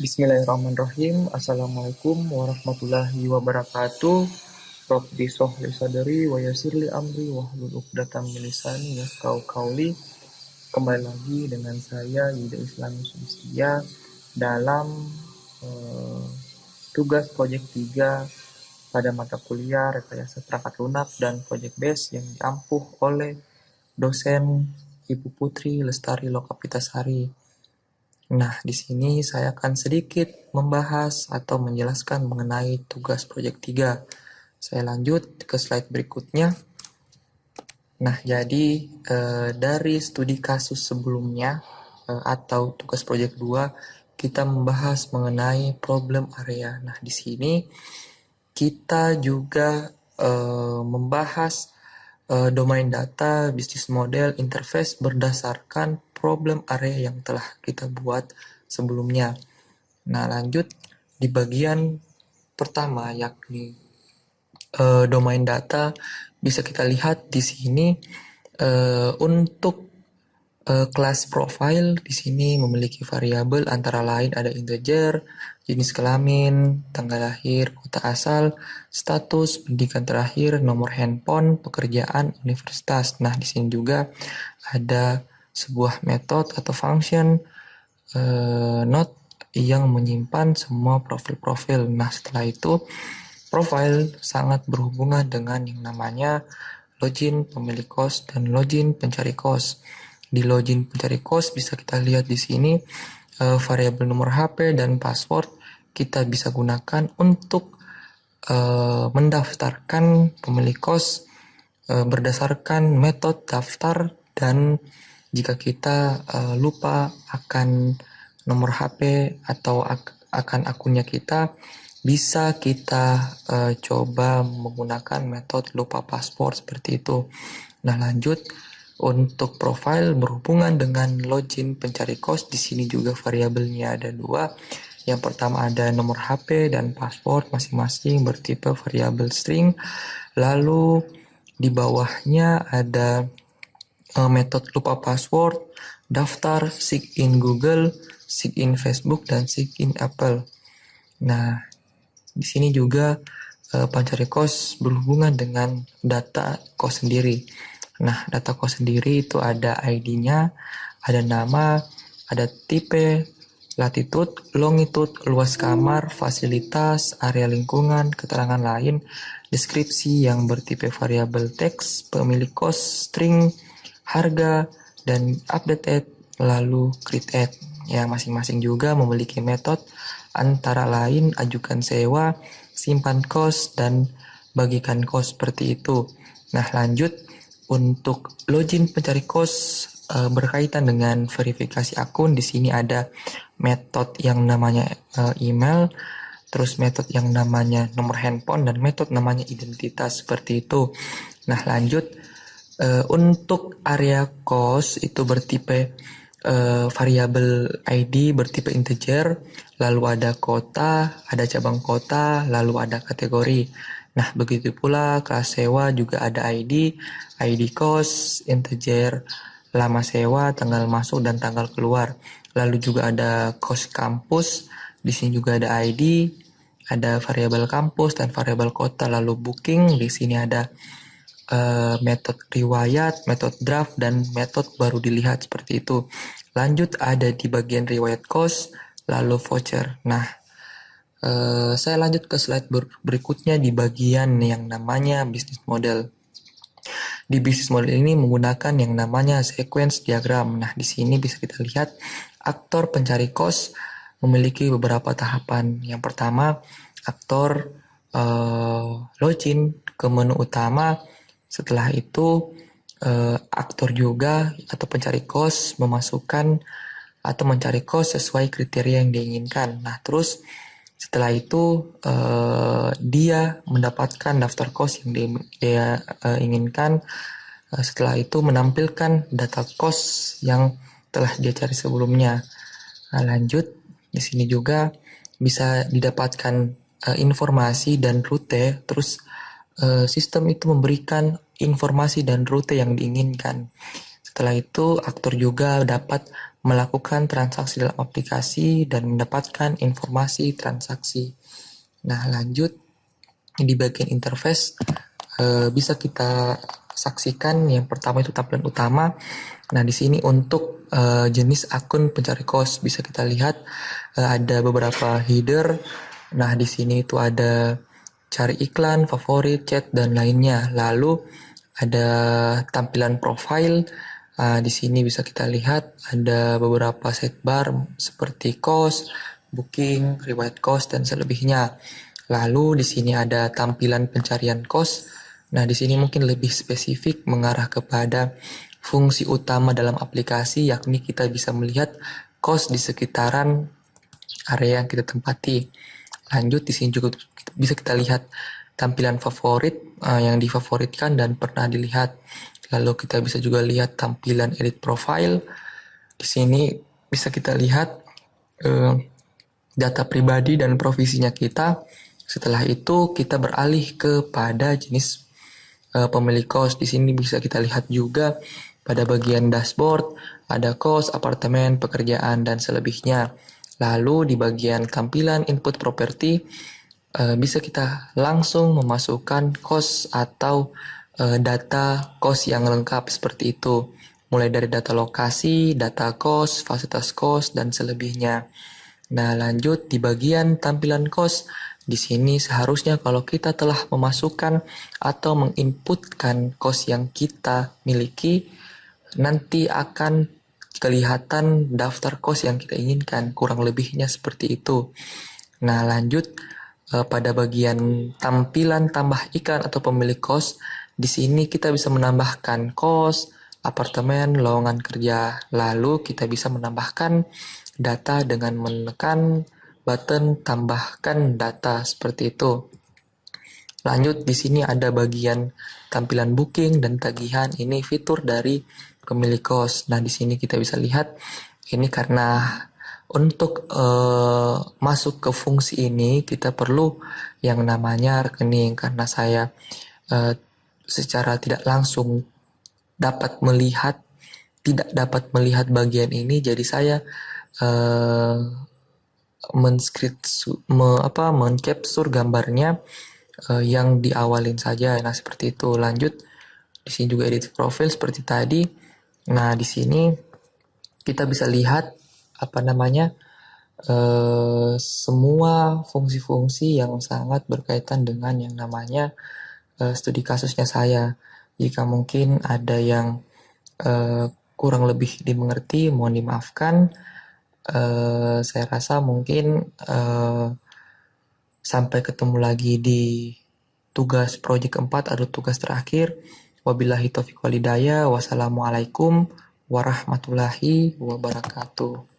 Bismillahirrahmanirrahim. Assalamualaikum warahmatullahi wabarakatuh. Rabbi sholli sadri wa yassirli amri wahlul 'uqdatam min lisani yafqahu qauli. Kembali lagi dengan saya Yuda Islam Yusufia dalam eh, tugas proyek 3 pada mata kuliah rekayasa perangkat lunak dan project base yang diampuh oleh dosen Ibu Putri Lestari Lokapitasari. Nah, di sini saya akan sedikit membahas atau menjelaskan mengenai tugas proyek 3. Saya lanjut ke slide berikutnya. Nah, jadi dari studi kasus sebelumnya atau tugas proyek 2, kita membahas mengenai problem area. Nah, di sini kita juga membahas domain data, bisnis model, interface berdasarkan problem area yang telah kita buat sebelumnya. Nah, lanjut di bagian pertama yakni domain data. Bisa kita lihat di sini untuk kelas profile di sini memiliki variabel antara lain ada integer, jenis kelamin, tanggal lahir, kota asal, status, pendidikan terakhir, nomor handphone, pekerjaan, universitas. Nah, di sini juga ada sebuah metode atau function node yang menyimpan semua profil-profil. Nah, setelah itu profile sangat berhubungan dengan yang namanya login pemilik kos dan login pencari kos. Di login pencari kos bisa kita lihat di sini variabel nomor HP dan password kita bisa gunakan untuk mendaftarkan pemilik kos berdasarkan metode daftar, dan jika kita lupa akan nomor HP atau akan akunnya kita, bisa kita coba menggunakan metode lupa password seperti itu. Nah, lanjut untuk profile berhubungan dengan login pencari kos. Di sini juga variabelnya ada 2. Yang pertama ada nomor HP dan password masing-masing bertipe variabel string. Lalu di bawahnya ada metode lupa password, daftar, sign Google, sign Facebook, dan sign Apple. Nah, di sini juga pencari kos berhubungan dengan data kos sendiri. Nah, data kos sendiri itu ada ID-nya, ada nama, ada tipe, latitude, longitude, luas kamar, fasilitas, area lingkungan, keterangan lain, deskripsi yang bertipe variabel teks, pemilik kos, string, harga, dan update add, lalu create add. Ya, masing-masing juga memiliki metode antara lain ajukan sewa, simpan kos, dan bagikan kos seperti itu. Nah, lanjut untuk login pencari kos berkaitan dengan verifikasi akun. Di sini ada metode yang namanya email, terus metode yang namanya nomor handphone, dan metode namanya identitas seperti itu. Nah, lanjut untuk area kos itu bertipe variabel ID bertipe integer, lalu ada kota, ada cabang kota, lalu ada kategori. Nah, begitu pula kelas sewa juga ada ID kos, integer, lama sewa, tanggal masuk, dan tanggal keluar. Lalu juga ada kos kampus, di sini juga ada ID, ada variabel kampus dan variabel kota. Lalu booking, di sini ada metode riwayat, metode draft, dan metode baru dilihat seperti itu. Lanjut ada di bagian riwayat kos, lalu voucher. Nah, saya lanjut ke slide berikutnya di bagian yang namanya bisnis model. Di bisnis model ini menggunakan yang namanya sequence diagram. Nah, di sini bisa kita lihat aktor pencari kos memiliki beberapa tahapan. Yang pertama, aktor login ke menu utama. Setelah itu aktor juga atau pencari kos memasukkan atau mencari kos sesuai kriteria yang diinginkan. Nah, terus setelah itu dia mendapatkan daftar kos yang dia inginkan. Setelah itu menampilkan data kos yang telah dia cari sebelumnya. Nah, lanjut di sini juga bisa didapatkan informasi dan rute. Terus sistem itu memberikan informasi dan rute yang diinginkan. Setelah itu aktor juga dapat melakukan transaksi dalam aplikasi dan mendapatkan informasi transaksi. Nah, lanjut di bagian interface bisa kita saksikan yang pertama itu tampilan utama. Nah, di sini untuk jenis akun pencari kos bisa kita lihat ada beberapa header. Nah, di sini itu ada cari iklan, favorit, chat dan lainnya. Lalu ada tampilan profile. Di sini bisa kita lihat ada beberapa sidebar seperti kos, booking, riwayat kos dan selebihnya. Lalu di sini ada tampilan pencarian kos. Nah, di sini mungkin lebih spesifik mengarah kepada fungsi utama dalam aplikasi, yakni kita bisa melihat kos di sekitaran area yang kita tempati. Lanjut di sini juga bisa kita lihat tampilan favorit yang difavoritkan dan pernah dilihat. Lalu kita bisa juga lihat tampilan edit profile. Di sini bisa kita lihat data pribadi dan profesinya kita. Setelah itu kita beralih kepada jenis pemilik kos. Di sini bisa kita lihat juga pada bagian dashboard ada kos, apartemen, pekerjaan dan selebihnya. Lalu di bagian tampilan input property bisa kita langsung memasukkan kos atau data kos yang lengkap seperti itu. Mulai dari data lokasi, data kos, fasilitas kos dan selebihnya. Nah, lanjut di bagian tampilan kos. Di sini seharusnya kalau kita telah memasukkan atau menginputkan kos yang kita miliki, nanti akan kelihatan daftar kos yang kita inginkan. Kurang lebihnya seperti itu. Nah, lanjut pada bagian tampilan tambah iklan atau pemilik kos. Di sini kita bisa menambahkan kos, apartemen, lowongan kerja. Lalu kita bisa menambahkan data dengan menekan button tambahkan data seperti itu. Lanjut di sini ada bagian tampilan booking dan tagihan. Ini fitur dari pemilik kos. Nah, di sini kita bisa lihat ini karena untuk masuk ke fungsi ini kita perlu yang namanya rekening, karena saya secara tidak langsung tidak dapat melihat bagian ini, jadi saya mencapture gambarnya yang diawalin saja. Nah, seperti itu. Lanjut di sini juga edit profile seperti tadi. Nah, di sini kita bisa lihat semua fungsi-fungsi yang sangat berkaitan dengan yang namanya studi kasusnya saya. Jika mungkin ada yang kurang lebih dimengerti, mohon dimaafkan. Saya rasa mungkin sampai ketemu lagi di tugas proyek keempat atau tugas terakhir. Wabillahi taufiq walhidayah. Wassalamualaikum warahmatullahi wabarakatuh.